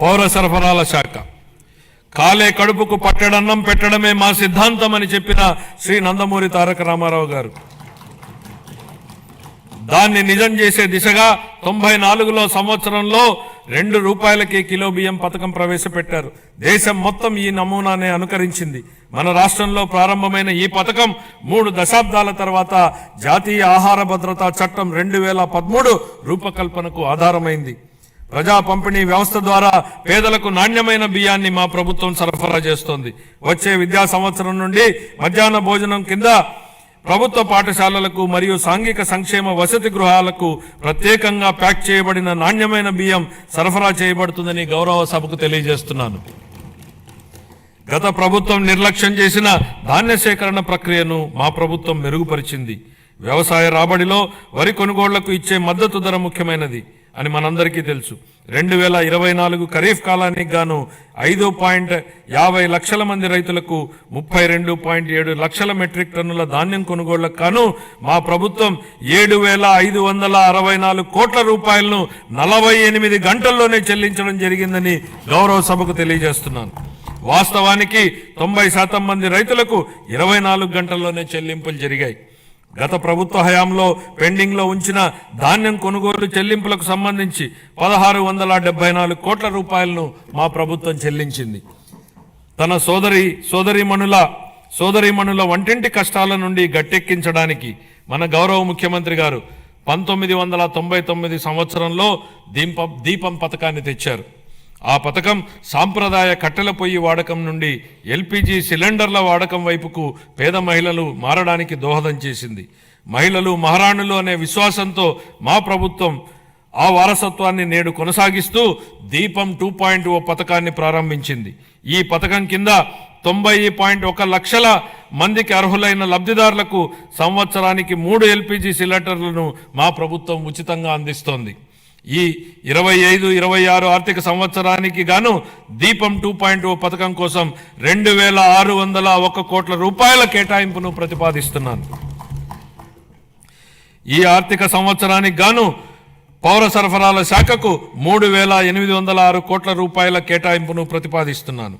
పౌర సరఫరాల శాఖ కాలే కడుపుకు పట్టడన్నం పెట్టడమే మా సిద్ధాంతం అని చెప్పిన శ్రీ నందమూరి తారక రామారావు గారు దాన్ని నిజం చేసే దిశగా 94లో సంవత్సరంలో ₹2కి కిలో బియ్యం పథకం ప్రవేశపెట్టారు. దేశం మొత్తం ఈ నమూనానే అనుకరించింది. మన రాష్ట్రంలో ప్రారంభమైన ఈ పథకం 3 దశాబ్దాల తర్వాత జాతీయ ఆహార భద్రతా చట్టం 2013 రూపకల్పనకు ఆధారమైంది. ప్రజా పంపిణీ వ్యవస్థ ద్వారా పేదలకు నాణ్యమైన బియ్యాన్ని మా ప్రభుత్వం సరఫరా చేస్తోంది. వచ్చే విద్యా సంవత్సరం నుండి మధ్యాహ్న భోజనం కింద ప్రభుత్వ పాఠశాలలకు మరియు సాంఘిక సంక్షేమ వసతి గృహాలకు ప్రత్యేకంగా ప్యాక్ చేయబడిన నాణ్యమైన బియ్యం సరఫరా చేయబడుతుందని గౌరవ సభకు తెలియజేస్తున్నాను. గత ప్రభుత్వం నిర్లక్ష్యం చేసిన ధాన్య సేకరణ ప్రక్రియను మా ప్రభుత్వం మెరుగుపరిచింది. వ్యవసాయ రాబడిలో వరి కొనుగోళ్లకు ఇచ్చే మద్దతు ధర ముఖ్యమైనది అని మనందరికీ తెలుసు. 2024 ఖరీఫ్ కాలానికి గాను 5.50 లక్షల మంది రైతులకు 32.7 లక్షల మెట్రిక్ టన్నుల ధాన్యం కొనుగోళ్లకు గాను మా ప్రభుత్వం 7,564 కోట్ల రూపాయలను 48 గంటల్లోనే చెల్లించడం జరిగిందని గౌరవ సభకు తెలియజేస్తున్నాను. వాస్తవానికి 90% మంది రైతులకు 24 గంటల్లోనే చెల్లింపులు జరిగాయి. గత ప్రభుత్వ హయాంలో పెండింగ్ లో ఉంచిన ధాన్యం కొనుగోలు చెల్లింపులకు సంబంధించి 1,674 కోట్ల రూపాయలను మా ప్రభుత్వం చెల్లించింది. తన సోదరీమణుల వంటింటి కష్టాల నుండి గట్టెక్కించడానికి మన గౌరవ ముఖ్యమంత్రి గారు 1999 సంవత్సరంలో దీపం పథకాన్ని తెచ్చారు. ఆ పథకం సాంప్రదాయ కట్టెల పొయ్యి వాడకం నుండి ఎల్పిజి సిలిండర్ల వాడకం వైపుకు పేద మహిళలు మారడానికి దోహదం చేసింది. మహిళలు మహారాణులు అనే విశ్వాసంతో మా ప్రభుత్వం ఆ వారసత్వాన్ని నేడు కొనసాగిస్తూ దీపం 2.0 పథకాన్ని ప్రారంభించింది. ఈ పథకం కింద 90.1 లక్షల మందికి అర్హులైన లబ్ధిదారులకు సంవత్సరానికి 3 ఎల్పిజి సిలిండర్లను మా ప్రభుత్వం ఉచితంగా అందిస్తోంది. ఈ 25-26 ఆర్థిక సంవత్సరానికి గాను దీపం 2.0 పథకం కోసం 2,601 కోట్ల రూపాయల కేటాయింపును ప్రతిపాదిస్తున్నాను. ఈ ఆర్థిక సంవత్సరానికి గాను పౌర సరఫరాల శాఖకు 3,806 కోట్ల రూపాయల కేటాయింపును ప్రతిపాదిస్తున్నాను.